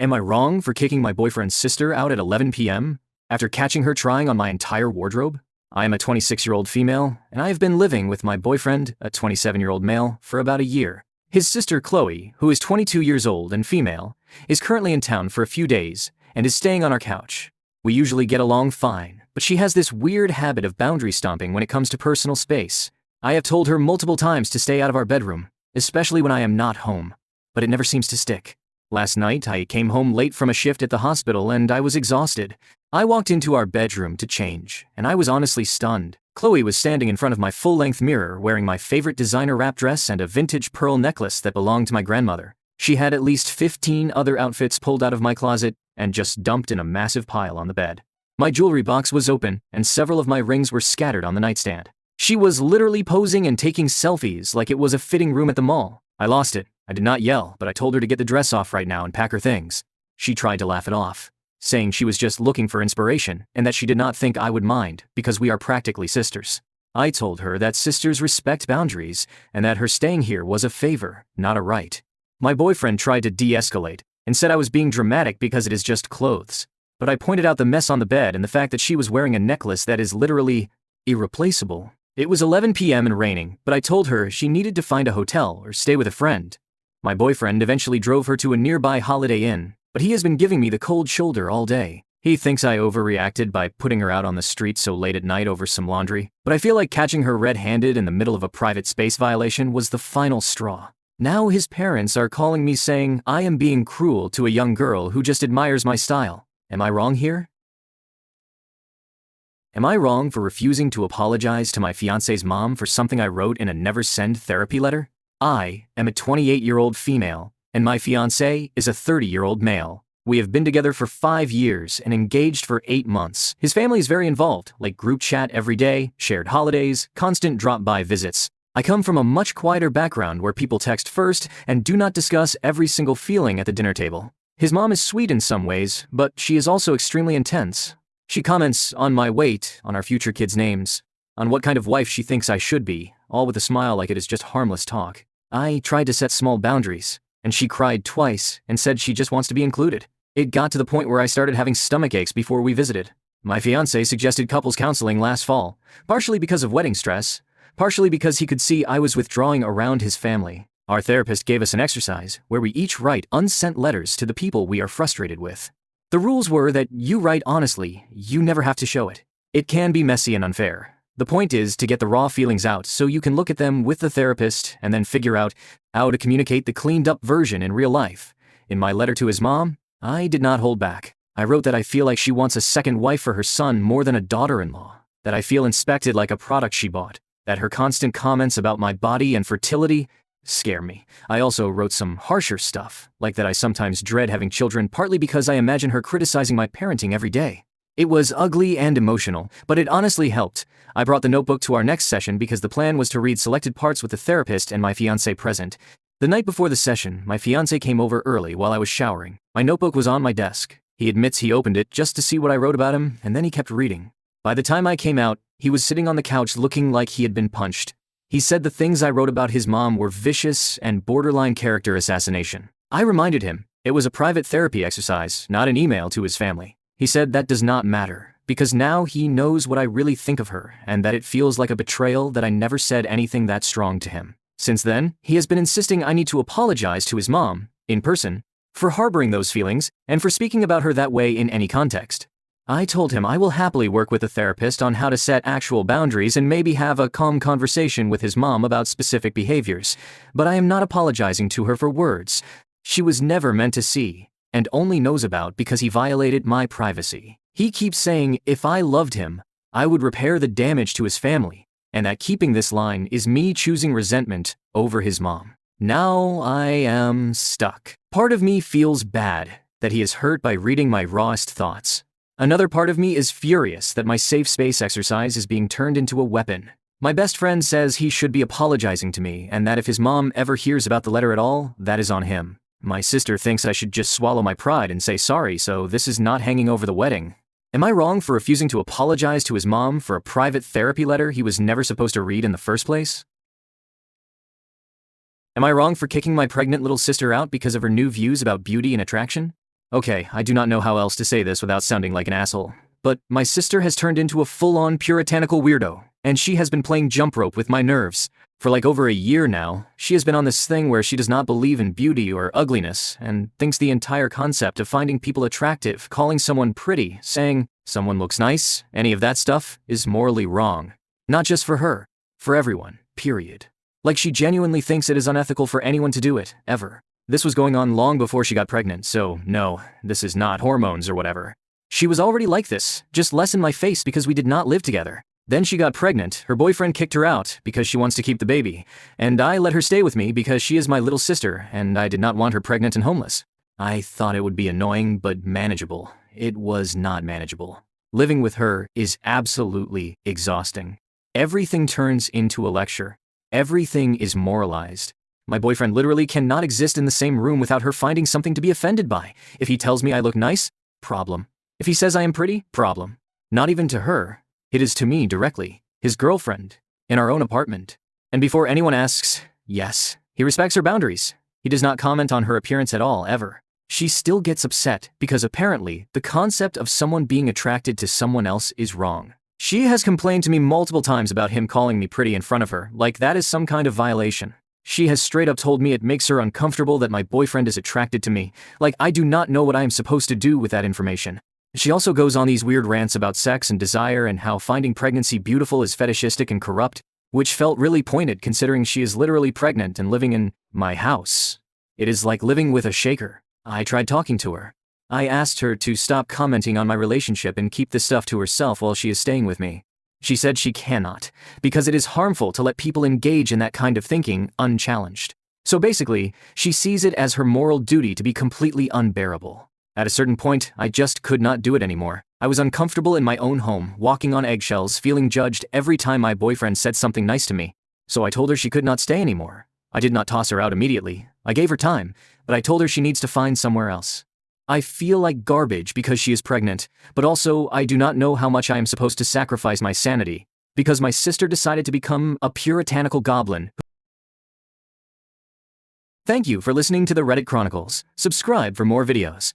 Am I wrong for kicking my boyfriend's sister out at 11 p.m. after catching her trying on my entire wardrobe? I am a 26-year-old female, and I have been living with my boyfriend, a 27-year-old male, for about a year. His sister Chloe, who is 22 years old and female, is currently in town for a few days and is staying on our couch. We usually get along fine, but she has this weird habit of boundary stomping when it comes to personal space. I have told her multiple times to stay out of our bedroom, especially when I am not home, but it never seems to stick. Last night, I came home late from a shift at the hospital and I was exhausted. I walked into our bedroom to change, and I was honestly stunned. Chloe was standing in front of my full-length mirror wearing my favorite designer wrap dress and a vintage pearl necklace that belonged to my grandmother. She had at least 15 other outfits pulled out of my closet and just dumped in a massive pile on the bed. My jewelry box was open, and several of my rings were scattered on the nightstand. She was literally posing and taking selfies like it was a fitting room at the mall. I lost it. I did not yell, but I told her to get the dress off right now and pack her things. She tried to laugh it off, saying she was just looking for inspiration and that she did not think I would mind because we are practically sisters. I told her that sisters respect boundaries and that her staying here was a favor, not a right. My boyfriend tried to de-escalate and said I was being dramatic because it is just clothes. But I pointed out the mess on the bed and the fact that she was wearing a necklace that is literally irreplaceable. It was 11 p.m. and raining, but I told her she needed to find a hotel or stay with a friend. My boyfriend eventually drove her to a nearby Holiday Inn, but he has been giving me the cold shoulder all day. He thinks I overreacted by putting her out on the street so late at night over some laundry, but I feel like catching her red-handed in the middle of a private space violation was the final straw. Now his parents are calling me saying I am being cruel to a young girl who just admires my style. Am I wrong here? Am I wrong for refusing to apologize to my fiancé's mom for something I wrote in a never-send therapy letter? I am a 28-year-old female, and my fiancé is a 30-year-old male. We have been together for 5 years and engaged for 8 months. His family is very involved, like group chat every day, shared holidays, constant drop-by visits. I come from a much quieter background where people text first and do not discuss every single feeling at the dinner table. His mom is sweet in some ways, but she is also extremely intense. She comments on my weight, on our future kids' names, on what kind of wife she thinks I should be, all with a smile like it is just harmless talk. I tried to set small boundaries, and she cried twice and said she just wants to be included. It got to the point where I started having stomach aches before we visited. My fiancé suggested couples counseling last fall, partially because of wedding stress, partially because he could see I was withdrawing around his family. Our therapist gave us an exercise where we each write unsent letters to the people we are frustrated with. The rules were that you write honestly, you never have to show it. It can be messy and unfair. The point is to get the raw feelings out so you can look at them with the therapist and then figure out how to communicate the cleaned-up version in real life. In my letter to his mom, I did not hold back. I wrote that I feel like she wants a second wife for her son more than a daughter-in-law, that I feel inspected like a product she bought, that her constant comments about my body and fertility scare me. I also wrote some harsher stuff, like that I sometimes dread having children partly because I imagine her criticizing my parenting every day. It was ugly and emotional, but it honestly helped. I brought the notebook to our next session because the plan was to read selected parts with the therapist and my fiancé present. The night before the session, my fiancé came over early while I was showering. My notebook was on my desk. He admits he opened it just to see what I wrote about him, and then he kept reading. By the time I came out, he was sitting on the couch looking like he had been punched. He said the things I wrote about his mom were vicious and borderline character assassination. I reminded him it was a private therapy exercise, not an email to his family. He said that does not matter, because now he knows what I really think of her and that it feels like a betrayal that I never said anything that strong to him. Since then, he has been insisting I need to apologize to his mom, in person, for harboring those feelings and for speaking about her that way in any context. I told him I will happily work with a therapist on how to set actual boundaries and maybe have a calm conversation with his mom about specific behaviors, but I am not apologizing to her for words she was never meant to see and only knows about because he violated my privacy. He keeps saying if I loved him, I would repair the damage to his family, and that keeping this line is me choosing resentment over his mom. Now I am stuck. Part of me feels bad that he is hurt by reading my rawest thoughts. Another part of me is furious that my safe space exercise is being turned into a weapon. My best friend says he should be apologizing to me and that if his mom ever hears about the letter at all, that is on him. My sister thinks I should just swallow my pride and say sorry, so this is not hanging over the wedding. Am I wrong for refusing to apologize to his mom for a private therapy letter he was never supposed to read in the first place? Am I wrong for kicking my pregnant little sister out because of her new views about beauty and attraction? Okay, I do not know how else to say this without sounding like an asshole, but my sister has turned into a full-on puritanical weirdo, and she has been playing jump rope with my nerves. For like over a year now, she has been on this thing where she does not believe in beauty or ugliness and thinks the entire concept of finding people attractive, calling someone pretty, saying someone looks nice, any of that stuff, is morally wrong. Not just for her, for everyone, period. Like she genuinely thinks it is unethical for anyone to do it, ever. This was going on long before she got pregnant, so no, this is not hormones or whatever. She was already like this, just less in my face because we did not live together. Then she got pregnant, her boyfriend kicked her out because she wants to keep the baby, and I let her stay with me because she is my little sister and I did not want her pregnant and homeless. I thought it would be annoying but manageable. It was not manageable. Living with her is absolutely exhausting. Everything turns into a lecture. Everything is moralized. My boyfriend literally cannot exist in the same room without her finding something to be offended by. If he tells me I look nice, problem. If he says I am pretty, problem. Not even to her. It is to me directly, his girlfriend, in our own apartment. And before anyone asks, yes, he respects her boundaries. He does not comment on her appearance at all, ever. She still gets upset because apparently the concept of someone being attracted to someone else is wrong. She has complained to me multiple times about him calling me pretty in front of her, like that is some kind of violation. She has straight up told me it makes her uncomfortable that my boyfriend is attracted to me, like I do not know what I am supposed to do with that information. She also goes on these weird rants about sex and desire and how finding pregnancy beautiful is fetishistic and corrupt, which felt really pointed considering she is literally pregnant and living in my house. It is like living with a shaker. I tried talking to her. I asked her to stop commenting on my relationship and keep this stuff to herself while she is staying with me. She said she cannot, because it is harmful to let people engage in that kind of thinking unchallenged. So basically, she sees it as her moral duty to be completely unbearable. At a certain point, I just could not do it anymore. I was uncomfortable in my own home, walking on eggshells, feeling judged every time my boyfriend said something nice to me. So I told her she could not stay anymore. I did not toss her out immediately. I gave her time, but I told her she needs to find somewhere else. I feel like garbage because she is pregnant, but also I do not know how much I am supposed to sacrifice my sanity, because my sister decided to become a puritanical goblin. Thank you for listening to the Reddit Chronicles. Subscribe for more videos.